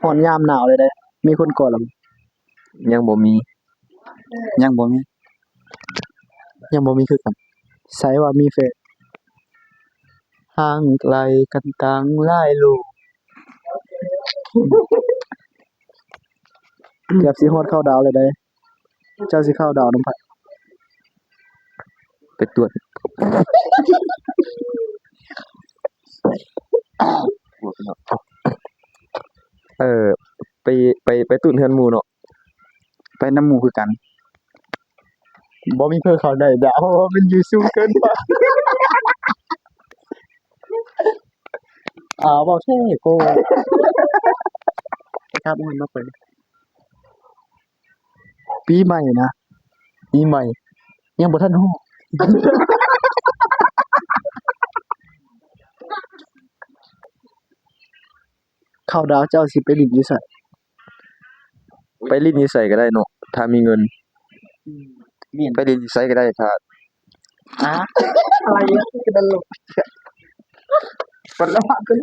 อนยามหนาวเลยเด้มีคนกอดแล้วยังบ่มียังบ่มียังบ่มีคือกันใส่ว่ามีแฟนห่างไกลกันตั้งหลายโลกเกือบสิฮอดเข้าดาวเลยเด้เจ้าสิเข้าดาวนำไผ ไปตรวจเออไปตุนเฮือนหมู่เนาะไปนำหมู่คือกันบ่มีเพิ่นเข้าได้ดาวเพราะว่ามันอยู่สูงเกินไปเว้าแท้โกครับมันมาเปิดปีใหม่นะปีใหม่ยังบ่ทันฮอดเข้าดาวเจ้าสิไปลิ้นอยู่ไส ไปลิ้นอยู่ไสก็ได้เนาะถ้ามีเงิน เมียน ไปลิ้นอยู่ไสก็ได้ถ้า อะไรอะคือตลกปดละมาขึ้น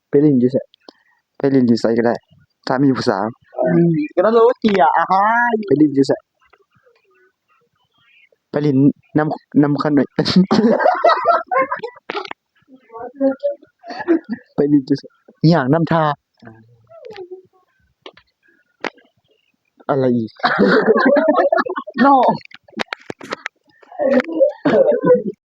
ไปลิ้นอยู่ไส ไปลิ้นอยู่ไสก็ได้ถ้ามีผู้สาว ก็ตลกเจียอะฮายไปลิ้นอยู่ไสไปลิ้นนำขนมไปลิ้นอยู่ไสอิหยังนำทาอะไรอีก โน